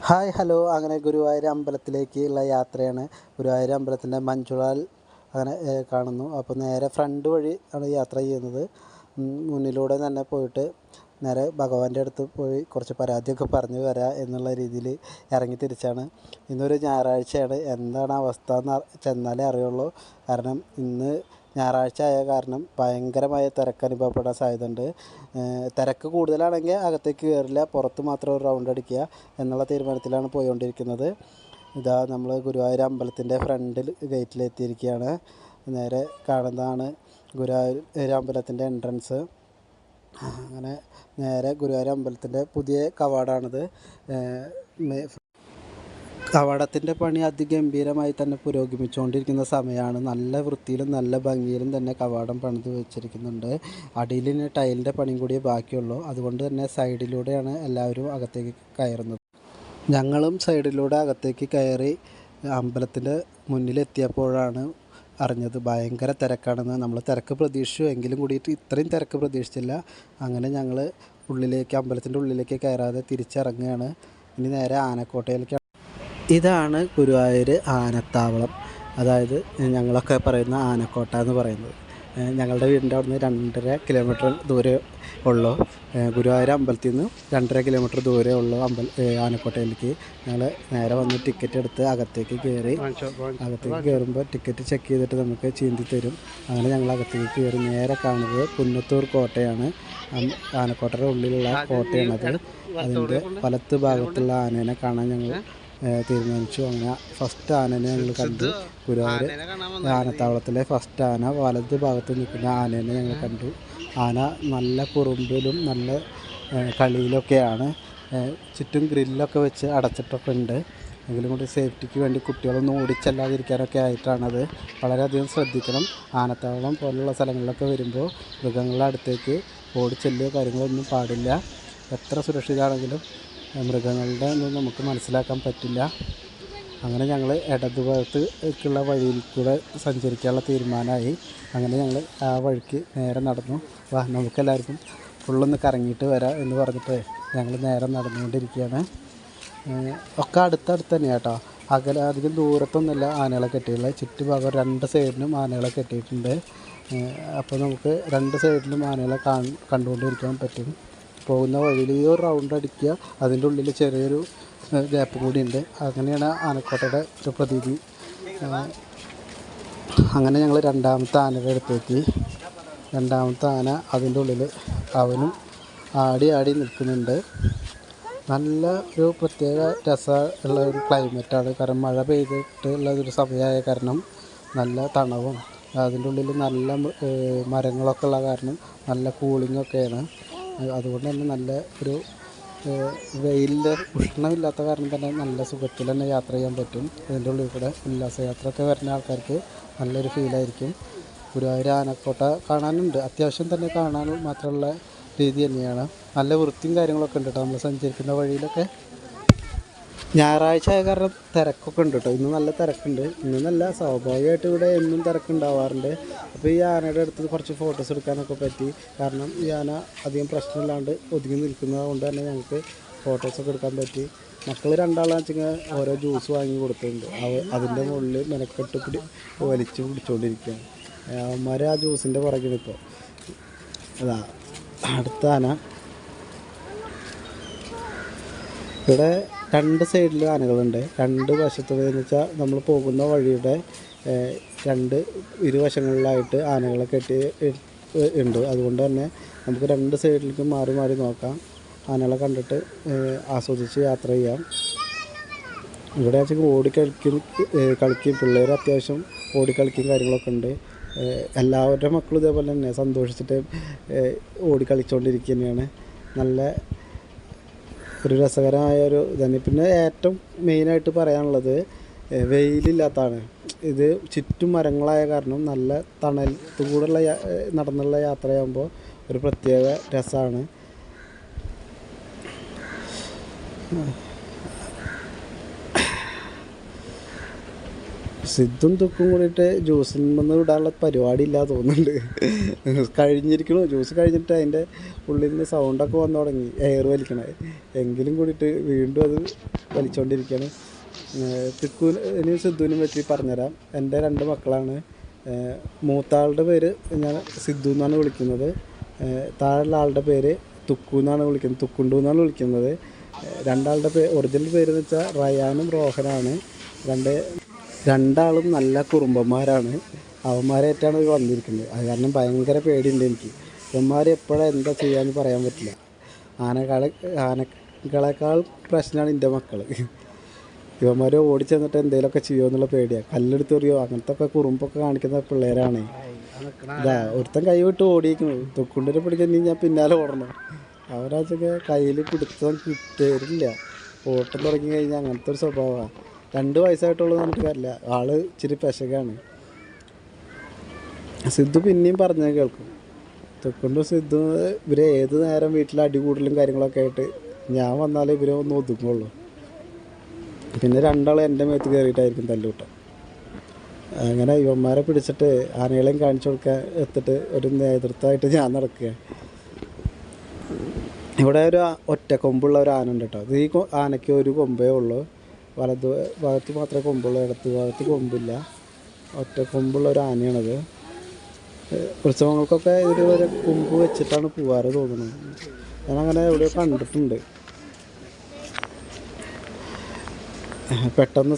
Hi hello അങ്ങനെ ഗുരുവായൂർ അമ്പലത്തിലേക്കുള്ള യാത്രയാണ്. ഗുരുവായൂർ അമ്പലത്തിൻ്റെ മഞ്ജുളാൽ അങ്ങനെ കാണുന്നു. അപ്പോൾ നേരെ ഫ്രണ്ട് വഴി ആണ് യാത്ര ചെയ്യുന്നത്. മുന്നിലൂടെ തന്നെ പോയിട്ട് നേരെ ഭഗവാന്റെ അടുത്ത് പോയി കുറച്ച് പരാതിയൊക്കെ പറഞ്ഞു വരാം എന്നുള്ള രീതിയിൽ ഇറങ്ങി തിരിച്ചാണ്. ഇന്നൊരു ഞായറാഴ്ചയാണ്. എന്താണ് അവസ്ഥ എന്ന് ചെന്നാലേ അറിയുള്ളൂ. കാരണം ഇന്ന് ഞായറാഴ്ച ആയ കാരണം ഭയങ്കരമായ തിരക്ക് അനുഭവപ്പെടാൻ സാധ്യതയുണ്ട്. തിരക്ക് കൂടുതലാണെങ്കിൽ അകത്തേക്ക് കയറില്ല, പുറത്ത് മാത്രം ഒരു റൗണ്ട് അടിക്കുക എന്നുള്ള തീരുമാനത്തിലാണ് പോയിക്കൊണ്ടിരിക്കുന്നത്. ഇതാ നമ്മൾ ഗുരുവായൂർ ഫ്രണ്ടിൽ ഗേറ്റിലെത്തിയിരിക്കുകയാണ്. നേരെ കാണുന്നതാണ് ഗുരുവായൂർ അമ്പലത്തിൻ്റെ എൻട്രൻസ്. അങ്ങനെ നേരെ ഗുരുവായൂർ അമ്പലത്തിൻ്റെ പുതിയ കവാടമാണിത്. കവാടത്തിൻ്റെ പണി അതിഗംഭീരമായി തന്നെ പുരോഗമിച്ചുകൊണ്ടിരിക്കുന്ന സമയമാണ്. നല്ല വൃത്തിയിലും നല്ല ഭംഗിയിലും തന്നെ കവാടം പണിത് വെച്ചിരിക്കുന്നുണ്ട്. അടിയിൽ ടൈലിൻ്റെ പണിയും കൂടിയേ ബാക്കിയുള്ളൂ. അതുകൊണ്ട് തന്നെ സൈഡിലൂടെയാണ് എല്ലാവരും അകത്തേക്ക് കയറുന്നത്. ഞങ്ങളും സൈഡിലൂടെ അകത്തേക്ക് കയറി അമ്പലത്തിൻ്റെ മുന്നിലെത്തിയപ്പോഴാണ് അറിഞ്ഞത് ഭയങ്കര തിരക്കാണെന്ന്. നമ്മൾ തിരക്ക് പ്രതീക്ഷിച്ചു എങ്കിലും കൂടിയിട്ട് ഇത്രയും തിരക്ക് പ്രതീക്ഷിച്ചില്ല. അങ്ങനെ ഞങ്ങൾ അമ്പലത്തിൻ്റെ ഉള്ളിലേക്ക് കയറാതെ തിരിച്ചിറങ്ങുകയാണ്. ഇനി നേരെ ആനക്കോട്ടയിലേക്ക്. ഇതാണ് ഗുരുവായൂർ ആനത്താവളം, അതായത് ഞങ്ങളൊക്കെ പറയുന്ന ആനക്കോട്ട എന്ന് പറയുന്നത്. ഞങ്ങളുടെ വീടിൻ്റെ അവിടെ നിന്ന് 2.5 കിലോമീറ്റർ ദൂരെ ഉള്ളൂ. ഗുരുവായൂർ അമ്പലത്തിൽ നിന്ന് 2.5 കിലോമീറ്റർ ദൂരെ ഉള്ളൂ ആനക്കോട്ടയിലേക്ക്. ഞങ്ങൾ നേരെ വന്ന് ടിക്കറ്റ് എടുത്ത് അകത്തേക്ക് കയറുമ്പോൾ ടിക്കറ്റ് ചെക്ക് ചെയ്തിട്ട് നമുക്ക് ചീന്തി തരും. അങ്ങനെ ഞങ്ങൾ അകത്തേക്ക് കയറി നേരെ കാണുന്നത് പുന്നത്തൂർ കോട്ടയാണ്. ആനക്കോട്ടയുടെ ഉള്ളിലുള്ള കോട്ടയാണത്. അതിൻ്റെ വലത്ത് ഭാഗത്തുള്ള ആനേനെ കാണാൻ ഞങ്ങൾ തീരുമാനിച്ചു. അങ്ങനെ ഫസ്റ്റ് ആനനെ ഞങ്ങൾ കണ്ടു. ഗുരുവായൂർ ആനത്താവളത്തിലെ ഫസ്റ്റ് ആന വലത് ഭാഗത്ത് നിൽക്കുന്ന ആനേനെ ഞങ്ങൾ കണ്ടു. ആന നല്ല കുറുമ്പിലും നല്ല കളിയിലൊക്കെയാണ്. ചുറ്റും ഗ്രില്ലൊക്കെ വെച്ച് അടച്ചിട്ടൊക്കെ ഉണ്ട്. എങ്കിലും കൂടി സേഫ്റ്റിക്ക് വേണ്ടി കുട്ടികളൊന്നും ഓടിച്ചല്ലാതിരിക്കാനൊക്കെ ആയിട്ടാണത്. വളരെയധികം ശ്രദ്ധിക്കണം. ആനത്താവളം പോലുള്ള സ്ഥലങ്ങളിലൊക്കെ വരുമ്പോൾ മൃഗങ്ങളുടെ അടുത്തേക്ക് ഓടിച്ചെല്ലുകയോ കാര്യങ്ങളൊന്നും പാടില്ല. എത്ര സുരക്ഷിതമാണെങ്കിലും മൃഗങ്ങളുടെ ഒന്നും നമുക്ക് മനസ്സിലാക്കാൻ പറ്റില്ല. അങ്ങനെ ഞങ്ങൾ ഇടതുഭാഗത്തേക്കുള്ള വഴിയിൽ കൂടെ സഞ്ചരിക്കാനുള്ള തീരുമാനമായി. അങ്ങനെ ഞങ്ങൾ ആ വഴിക്ക് നേരെ നടന്നു. നമുക്കെല്ലാവർക്കും ഫുള്ളൊന്ന് കറങ്ങിയിട്ട് വരാം എന്ന് പറഞ്ഞിട്ട് ഞങ്ങൾ നേരെ നടന്നുകൊണ്ടിരിക്കുകയാണ്. ഒക്കെ അടുത്തടുത്ത് തന്നെയാണ് കേട്ടോ. അധികം ദൂരത്തൊന്നുമല്ല ആനകളെ കെട്ടിയിട്ടുള്ളത്. ചുറ്റുഭാഗം 2 സൈഡിലും ആനകളെ കെട്ടിയിട്ടുണ്ട്. അപ്പോൾ നമുക്ക് 2 സൈഡിലും ആനകളെ കണ്ടുകൊണ്ടിരിക്കാൻ പറ്റും. പോകുന്ന വഴിയിൽ ഈ ഒരു റൗണ്ട് അടിക്കുക, അതിൻ്റെ ഉള്ളിൽ ചെറിയൊരു ഗ്യാപ്പ് കൂടി ഉണ്ട്. അങ്ങനെയാണ് ആനക്കോട്ടയുടെ ഒരു പ്രതീതി. അങ്ങനെ ഞങ്ങൾ രണ്ടാമത്തെ ആനയുടെ അടുത്തേക്ക്. രണ്ടാമത്തെ ആന അതിൻ്റെ ഉള്ളിൽ അവനും ആടി നിൽക്കുന്നുണ്ട്. നല്ല ഒരു പ്രത്യേക രസമുള്ള ഒരു ക്ലൈമറ്റാണ്. കാരണം മഴ പെയ്തിട്ടുള്ളൊരു സമയമായ കാരണം നല്ല തണവും അതിൻ്റെ ഉള്ളിൽ നല്ല മരങ്ങളൊക്കെ ഉള്ള കാരണം നല്ല കൂളിങ്ങൊക്കെയാണ്. അതുകൊണ്ട് തന്നെ നല്ല ഒരു വെയിലിൻ്റെ ഉഷ്ണമില്ലാത്ത കാരണം തന്നെ നല്ല സുഖത്തിൽ തന്നെ യാത്ര ചെയ്യാൻ പറ്റും. ഇതിൻ്റെ ഉള്ളിൽ കൂടെ ഉല്ലാസയാത്രയൊക്കെ വരുന്ന ആൾക്കാർക്ക് നല്ലൊരു ഫീലായിരിക്കും. ഗുരുവായൂർ ആനക്കോട്ട കാണാനുണ്ട്, അത്യാവശ്യം തന്നെ കാണാൻ മാത്രമുള്ള രീതി തന്നെയാണ്. നല്ല വൃത്തിയും കാര്യങ്ങളൊക്കെ ഉണ്ട് കേട്ടോ നമ്മൾ സഞ്ചരിക്കുന്ന വഴിയിലൊക്കെ. ഞായറാഴ്ച ആയ കാരണം തിരക്കൊക്കെ ഉണ്ട് കേട്ടോ. ഇന്ന് നല്ല തിരക്കുണ്ട്. ഇന്ന് നല്ല സ്വാഭാവികമായിട്ട് ഇവിടെ എന്നും തിരക്കുണ്ടാവാറുണ്ട്. അപ്പോൾ ഈ ആനയുടെ അടുത്ത് കുറച്ച് ഫോട്ടോസ് എടുക്കാനൊക്കെ പറ്റി. കാരണം ഈ ആന അധികം പ്രശ്നമില്ലാണ്ട് ഒതുങ്ങി നിൽക്കുന്നത് കൊണ്ട് തന്നെ ഞങ്ങൾക്ക് ഫോട്ടോസൊക്കെ എടുക്കാൻ പറ്റി. മക്കൾ 2 വെച്ചെങ്കിൽ ഓരോ ജ്യൂസ് വാങ്ങി കൊടുത്തിട്ടുണ്ട്. അതിൻ്റെ മുകളിൽ മെനക്കെട്ട് വലിച്ച് പിടിച്ചുകൊണ്ടിരിക്കുകയാണ്. അവന്മാർ ആ ജ്യൂസിൻ്റെ പുറകിലിപ്പോൾ. അതാ അടുത്ത ആന. ഇവിടെ 2 സൈഡിലും ആനകളുണ്ട്. 2 വശത്തുള്ള എന്ന് വെച്ചാൽ നമ്മൾ പോകുന്ന വഴിയുടെ ഇരുവശങ്ങളിലായിട്ട് ആനകളെ കെട്ടി ഉണ്ട്. അതുകൊണ്ട് തന്നെ നമുക്ക് 2 സൈഡിലേക്കും മാറി മാറി നോക്കാം. ആനകളെ കണ്ടിട്ട് ആസ്വദിച്ച് യാത്ര ചെയ്യാം. ഇവിടെ വെച്ചാൽ കളിക്കും പിള്ളേർ അത്യാവശ്യം ഓടിക്കളിക്കും കാര്യങ്ങളൊക്കെ ഉണ്ട്. എല്ലാവരുടെ മക്കളും ഇതേപോലെ തന്നെ സന്തോഷിച്ചിട്ട് ഓടിക്കളിച്ചുകൊണ്ടിരിക്കുക തന്നെയാണ്. നല്ല ഒരു രസകരമായ ഒരു ഇതാണ്. പിന്നെ ഏറ്റവും മെയിനായിട്ട് പറയാനുള്ളത് വെയിലില്ലാത്തതാണ്. ഇത് ചുറ്റും മരങ്ങളായ കാരണം നല്ല തണലത്തുകൂടെയുള്ള നടന്നുള്ള യാത്രയാകുമ്പോൾ ഒരു പ്രത്യേക രസമാണ്. സിദ്ധും തുക്കും കൂടിയിട്ട് ജ്യൂസിൽ നിന്ന് വിടാനുള്ള പരിപാടി ഇല്ല തോന്നുന്നുണ്ട്. കഴിഞ്ഞിരിക്കണു, ജ്യൂസ് കഴിഞ്ഞിട്ട് അതിൻ്റെ ഉള്ളിൽ നിന്ന് സൗണ്ടൊക്കെ വന്നു തുടങ്ങി, എയർ വലിക്കണേ. എങ്കിലും കൂടിയിട്ട് വീണ്ടും അത് വലിച്ചുകൊണ്ടിരിക്കുകയാണ്. തുക്കുവിനും സിദ്ധുവിനും പറ്റി പറഞ്ഞുതരാം. എൻ്റെ 2 മക്കളാണ്. മൂത്താളുടെ പേര് ഞാൻ സിദ്ധു എന്നാണ് വിളിക്കുന്നത്. താഴെയുള്ള ആളുടെ പേര് തുക്കു എന്നാണ് വിളിക്കുന്നത്, തുക്കുണ്ടു എന്നാണ് വിളിക്കുന്നത്. രണ്ടാളുടെ ഒറിജിനൽ പേരെന്ന് വെച്ചാൽ റയാനും റോഹനാണ്. രണ്ടാളും നല്ല കുറുമ്പന്മാരാണ്. അവന്മാരായിട്ടാണ് വന്നിരിക്കുന്നത്. അത് കാരണം ഭയങ്കര പേടിയുണ്ട് എനിക്ക്. ഇവന്മാർ എപ്പോഴാണ് എന്താ ചെയ്യാമെന്ന് പറയാൻ പറ്റില്ല. ആനകളെക്കാൾ പ്രശ്നമാണ് എൻ്റെ മക്കൾ. ഇവന്മാർ ഓടിച്ചെന്നിട്ട് എന്തെങ്കിലുമൊക്കെ ചെയ്യുമോ എന്നുള്ള പേടിയാണ്. കല്ലെടുത്ത് എറിയോ അങ്ങനത്തെ ഒക്കെ കുറുമ്പൊക്കെ കാണിക്കുന്ന പിള്ളേരാണ്. ഇതാ ഒരുത്തൻ കൈ വിട്ട് ഓടിയിരിക്കുന്നു. തൊക്കുണ്ടിനെ പിടിക്കാൻ ഞാൻ പിന്നാലെ ഓടണം. അവരാച്ചൊക്കെ കയ്യിൽ പിടുത്തം കിട്ടരില്ല. ഓട്ടം തുടങ്ങി കഴിഞ്ഞാൽ അങ്ങനത്തെ ഒരു സ്വഭാവമാണ്. 2 വയസ്സായിട്ടുള്ളത് നമുക്ക് കാര്യമില്ല. ആള് ഇച്ചിരി പെശകാണ്. സിദ്ധു പിന്നെയും പറഞ്ഞാൽ കേൾക്കും. തൊക്കുണ്ടും സിദ്ധു ഇവരെ ഏത് നേരം വീട്ടിൽ അടികൂടലും കാര്യങ്ങളൊക്കെ ആയിട്ട് ഞാൻ വന്നാലേ ഇവരെ ഒന്ന് ഒതുങ്ങുള്ളൂ. പിന്നെ 2 ആൾ എൻ്റെ മേത്ത് കയറിയിട്ടായിരിക്കും തല്ലുകൂട്ടം. അങ്ങനെ ഇവന്മാരെ പിടിച്ചിട്ട് ആനകളെയും കാണിച്ചു കൊടുക്കാൻ എത്തിട്ട് ഒരു നേതൃത്വമായിട്ട് ഞാൻ നടക്കുക. ഇവിടെ ഒരു ഒറ്റ കൊമ്പുള്ള ഒരു ആന ഉണ്ട് കേട്ടോ. ഈ ആനയ്ക്ക് ഒരു കൊമ്പേ ഉള്ളൂ. വലത് ഭാഗത്ത് മാത്രമേ കൊമ്പുള്ളൂ, ഇടത്ത് ഭാഗത്ത് കൊമ്പില്ല. ഒറ്റ കൊമ്പുള്ള ഒരു ആനയാണത്. ഉത്സവങ്ങൾക്കൊക്കെ ഇതുവരെ കൊമ്പ് വെച്ചിട്ടാണ് പോവാറ് തോന്നുന്നത്. ഞാനങ്ങനെ എവിടെയോ കണ്ടിട്ടുണ്ട്. പെട്ടെന്ന്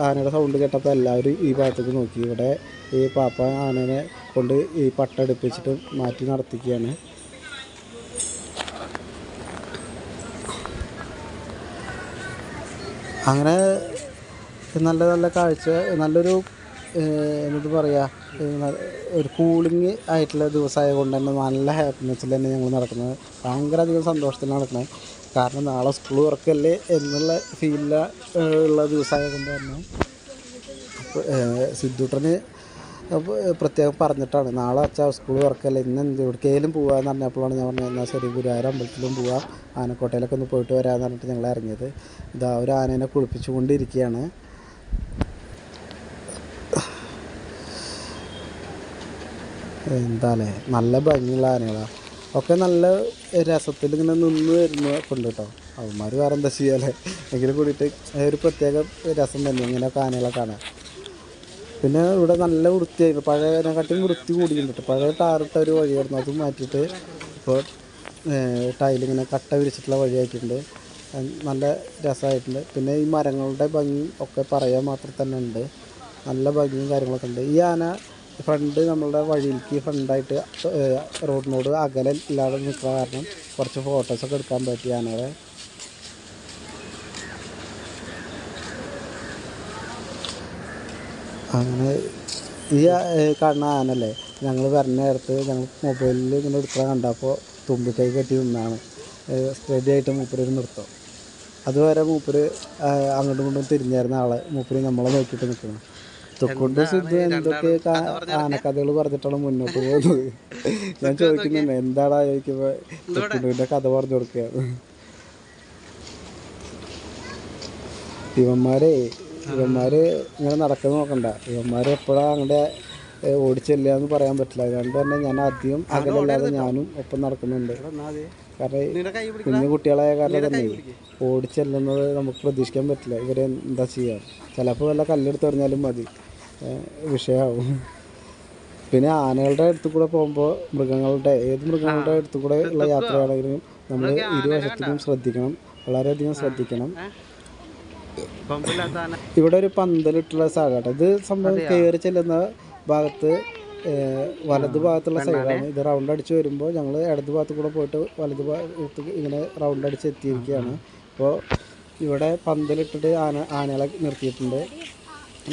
ആനയുടെ സൗണ്ട് കേട്ടപ്പോൾ എല്ലാവരും ഈ ഭാഗത്തേക്ക് നോക്കി. ഇവിടെ ഈ പാപ്പ ആനനെ കൊണ്ട് ഈ പട്ട അടുപ്പിച്ചിട്ട് മാറ്റി നടത്തിക്കുകയാണ്. അങ്ങനെ നല്ല നല്ല കാഴ്ച, നല്ലൊരു എന്ത് പറയുക, ഒരു കൂളിങ് ആയിട്ടുള്ള ദിവസമായത് കൊണ്ട് തന്നെ നല്ല ഹാപ്പിനെസ്സിൽ തന്നെ ഞങ്ങൾ നടക്കുന്നത്. ഭയങ്കര അധികം സന്തോഷത്തിൽ നടക്കുന്നത്. കാരണം നാളെ സ്കൂൾ തുറക്കല്ലേ എന്നുള്ള ഫീലിൽ ഉള്ള ദിവസമായത് കൊണ്ട് തന്നെ സിദ്ധൂട്ടന് പ്രത്യേകം പറഞ്ഞിട്ടാണ് നാളെ അച്ഛാ സ്കൂൾ തുറക്കല്ലേ, ഇന്ന് എവിടേക്കെങ്കിലും പോകാമെന്ന് പറഞ്ഞപ്പോഴാണ് ഞാൻ പറഞ്ഞത് എന്നാൽ ശരി ഗുരുവായൂർ അമ്പലത്തിലും പോവാം, ആനക്കോട്ടയിലൊക്കെ ഒന്ന് പോയിട്ട് വരാമെന്ന് പറഞ്ഞിട്ട് ഞങ്ങൾ ഇറങ്ങിയത്. ഇതാ ഒരു ആനേനെ കുളിപ്പിച്ചു കൊണ്ടിരിക്കുകയാണ്. എന്താല്ലേ നല്ല ഭംഗിയുള്ള ആനകളാണ്. ഒക്കെ നല്ല രസത്തിൽ ഇങ്ങനെ നിന്ന് വരുന്നൊക്കെ ഉണ്ട് കേട്ടോ. അവന്മാർ വേറെ എന്താ ചെയ്യാല്ലേ, എങ്കിലും കൂടിയിട്ട് ഒരു പ്രത്യേക രസം തന്നെ ഇങ്ങനെയൊക്കെ ആനകളെ കാണാൻ. പിന്നെ ഇവിടെ നല്ല വൃത്തിയായിരുന്നു, പഴയതിനെക്കാട്ടും വൃത്തി കൂടിയിട്ടുണ്ട്. പഴയ ടാറിട്ട ഒരു വഴിയായിരുന്നു, അതും മാറ്റിയിട്ട് ഇപ്പോൾ ടൈലിങ്ങനെ കട്ട വിരിച്ചിട്ടുള്ള വഴിയായിട്ടുണ്ട്. നല്ല രസമായിട്ടുണ്ട്. പിന്നെ ഈ മരങ്ങളുടെ ഭംഗി ഒക്കെ പറയാൻ മാത്രം തന്നെ ഉണ്ട്. നല്ല ഭംഗിയും കാര്യങ്ങളൊക്കെ ഉണ്ട്. ഈ ആന ഫ്രണ്ട് നമ്മളുടെ വഴിയിലേക്ക് ഫ്രണ്ടായിട്ട് റോഡിനോട് അകലം ഇല്ലാതെ നിൽക്കുക കാരണം കുറച്ച് ഫോട്ടോസൊക്കെ എടുക്കാൻ പറ്റി ആനകളെ. അങ്ങനെ ഈ കാണുന്ന ആനല്ലേ ഞങ്ങൾ വരുന്ന നേരത്ത് ഞങ്ങൾ മൊബൈലിൽ ഇങ്ങനെ എടുക്കാൻ കണ്ടപ്പോൾ തുമ്പിക്കൈ കെട്ടി നിന്നാണ് സ്റ്റഡിയായിട്ട് മൂപ്പര് നിർത്തും. അതുവരെ മൂപ്പര് അങ്ങോട്ടും ഇങ്ങോട്ടും തിരിഞ്ഞായിരുന്ന ആളെ മൂപ്പര് നമ്മളെ നോക്കിയിട്ട് നിൽക്കണം. തൊക്കൊണ്ട് സിദ്ധു എന്തൊക്കെ ആനക്കഥകൾ പറഞ്ഞിട്ടാണ് മുന്നോട്ട് പോകുന്നത്. ഞാൻ ചോദിക്കുന്നുണ്ട് എന്താടാ ചോദിക്കുമ്പോൾ തൊക്കുണ്ടുവിൻ്റെ കഥ പറഞ്ഞു കൊടുക്കുകയാണ്. ഇവന്മാർ ഇങ്ങനെ നടക്കുന്ന നോക്കണ്ട. ഇവന്മാർ എപ്പോഴാണ് അങ്ങോട്ട് ഓടിച്ചില്ല എന്ന് പറയാൻ പറ്റില്ല. അതുകൊണ്ട് തന്നെ ഞാൻ അധികം അകലല്ലാതെ ഞാനും ഒപ്പം നടക്കുന്നുണ്ട്. കാരണം കുഞ്ഞു കുട്ടികളായ കാരണം തന്നെ ഓടിച്ചെല്ലുന്നത് നമുക്ക് പ്രതീക്ഷിക്കാൻ പറ്റില്ല. ഇവരെ എന്താ ചെയ്യുക, ചിലപ്പോൾ വല്ല കല്ലെടുത്ത് എറിഞ്ഞാലും മതി, വിഷയമാവും. പിന്നെ ആനകളുടെ അടുത്ത് കൂടെ പോകുമ്പോൾ ഏത് മൃഗങ്ങളുടെ അടുത്ത് കൂടെ ഉള്ള യാത്രയാണെങ്കിലും നമ്മൾ ഇരുവശത്തേക്കും ശ്രദ്ധിക്കണം, വളരെയധികം ശ്രദ്ധിക്കണം. ഇവിടെ ഒരു പന്തലിട്ടുള്ള സ്ഥലമാണ്. ഇത് സംഭവം കയറി ചെല്ലുന്ന ഭാഗത്ത് വലത് ഭാഗത്തുള്ള സൈഡാണ്. ഇത് റൗണ്ട് അടിച്ച് വരുമ്പോൾ ഞങ്ങൾ ഇടത് ഭാഗത്ത് കൂടെ പോയിട്ട് വലത് ഭാഗത്ത് ഇങ്ങനെ റൗണ്ട് അടിച്ച് എത്തിയിരിക്കുകയാണ്. അപ്പോൾ ഇവിടെ പന്തലിട്ടിട്ട് ആനകളെ നിർത്തിയിട്ടുണ്ട്.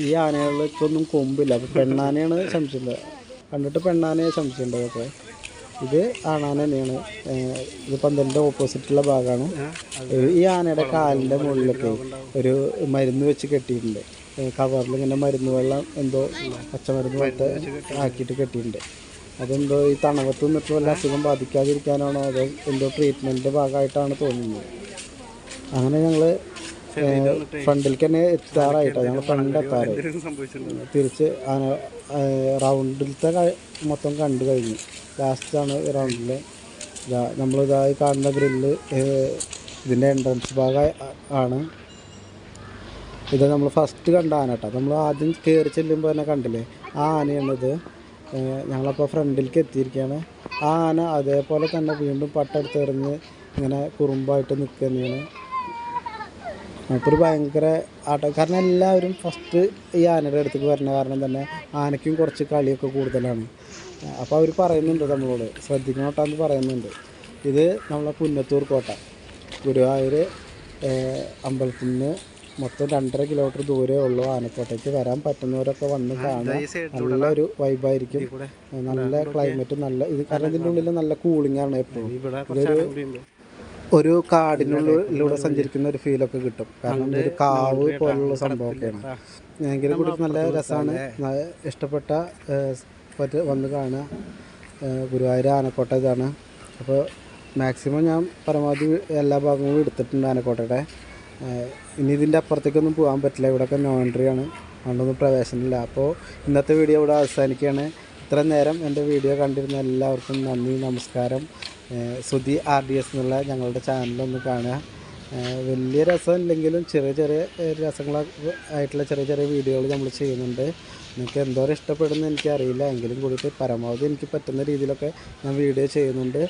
ഈ ആനകൾക്കൊന്നും കൊമ്പില്ല. അപ്പോൾ പെണ്ണാനയാണ് സംശയമുള്ളത്, കണ്ടിട്ട് പെണ്ണാനയെ സംശയമുണ്ട്. അപ്പോൾ ഇത് ആണാന തന്നെയാണ്. ഇത് പന്തലിൻ്റെ ഓപ്പോസിറ്റുള്ള ഭാഗമാണ്. ഈ ആനയുടെ കാലിൻ്റെ മുകളിലൊക്കെ ഒരു മരുന്ന് വെച്ച് കെട്ടിയിട്ടുണ്ട്. കവറിൽ ഇങ്ങനെ മരുന്ന് വെള്ളം എന്തോ പച്ചമരുന്ന് പോലത്തെ ആക്കിയിട്ട് കെട്ടിയിട്ടുണ്ട്. അതെന്തോ ഈ തണവത്ത് നിന്നിട്ട് വല്ല അസുഖം ബാധിക്കാതിരിക്കാനാണോ അതോ എന്തോ ട്രീറ്റ്മെൻറ്റിൻ്റെ ഭാഗമായിട്ടാണ് തോന്നുന്നത്. അങ്ങനെ ഞങ്ങൾ ഫ്രണ്ടിലേക്ക് തന്നെ എത്താറായിട്ടാണ് ഞങ്ങൾ ഫ്രണ്ട് എത്താറ്. തിരിച്ച് റൗണ്ടിലത്തെ മൊത്തം കണ്ടു കഴിഞ്ഞു. ലാസ്റ്റാണ് റൗണ്ടിൽ നമ്മളിതായി കാണുന്ന ഗ്രില്ല് ഇതിൻ്റെ എൻട്രൻസ് ഭാഗം ആണ്. ഇത് നമ്മൾ ഫസ്റ്റ് കണ്ട ആന കേട്ടോ. നമ്മൾ ആദ്യം കയറി ചെല്ലുമ്പോൾ തന്നെ കണ്ടില്ലേ, ആ ആനയാണിത്. ഞങ്ങളപ്പോൾ ഫ്രണ്ടിലേക്ക് എത്തിയിരിക്കുകയാണ്. ആ ആന അതേപോലെ തന്നെ വീണ്ടും പട്ടെടുത്ത് എറിഞ്ഞ് ഇങ്ങനെ കുറുമ്പായിട്ട് നിൽക്കുക തന്നെയാണ്. അപ്പോൾ ഭയങ്കര കാരണം എല്ലാവരും ഫസ്റ്റ് ഈ ആനയുടെ അടുത്തേക്ക് വരുന്ന കാരണം തന്നെ ആനയ്ക്കും കുറച്ച് കളിയൊക്കെ കൂടുതലാണ്. അപ്പോൾ അവർ പറയുന്നുണ്ട് നമ്മളോട് ശ്രദ്ധിക്കണോട്ടാന്ന് പറയുന്നുണ്ട്. ഇത് നമ്മളെ പുന്നത്തൂർ കോട്ട, ഗുരുവായൂർ അമ്പലത്തിൽ നിന്ന് മൊത്തം 2.5 കിലോമീറ്റർ ദൂരമേ ഉള്ളൂ. ആനക്കോട്ടയ്ക്ക് വരാൻ പറ്റുന്നവരൊക്കെ വന്ന് കാണാൻ നല്ലൊരു വൈബായിരിക്കും. നല്ല ക്ലൈമറ്റ്, നല്ല ഇത് കാരണം ഇതിൻ്റെ ഉള്ളിൽ നല്ല കൂളിംഗ് ആണ് എപ്പോഴും. ഒരു കാടിനുള്ളിലൂടെ സഞ്ചരിക്കുന്ന ഒരു ഫീലൊക്കെ കിട്ടും. കാരണം ഒരു കാവ് പോലുള്ള സംഭവമൊക്കെയാണ്. എങ്കിലും കൂടി നല്ല രസമാണ്. ഇഷ്ടപ്പെട്ട വന്ന് കാണുക. ഗുരുവായൂർ ആനക്കോട്ട ഇതാണ്. അപ്പോൾ മാക്സിമം ഞാൻ പരമാവധി എല്ലാ ഭാഗങ്ങളും എടുത്തിട്ടുണ്ട് ആനക്കോട്ടയുടെ. ഇനി ഇതിൻ്റെ അപ്പുറത്തേക്കൊന്നും പോകാൻ പറ്റില്ല. ഇവിടെയൊക്കെ നോ എൻട്രി ആണ്, അതുകൊണ്ടൊന്നും പ്രവേശനമില്ല. അപ്പോൾ ഇന്നത്തെ വീഡിയോ ഇവിടെ അവസാനിക്കുകയാണ്. ഇത്ര നേരം എൻ്റെ വീഡിയോ കണ്ടിരുന്ന എല്ലാവർക്കും നന്ദി, നമസ്കാരം. സുധി RDS എന്നുള്ള ഞങ്ങളുടെ ചാനലൊന്ന് കാണുക. വലിയ രസമില്ലെങ്കിലും ചെറിയ ചെറിയ രസങ്ങളായിട്ടുള്ള ചെറിയ ചെറിയ വീഡിയോകൾ നമ്മൾ ചെയ്യുന്നുണ്ട്. നിങ്ങൾക്ക് എന്തോരം ഇഷ്ടപ്പെടുന്നു എനിക്കറിയില്ല, എങ്കിലും കൂടിയിട്ട് പരമാവധി എനിക്ക് പറ്റുന്ന രീതിയിലൊക്കെ ഞാൻ വീഡിയോ ചെയ്യുന്നുണ്ട്.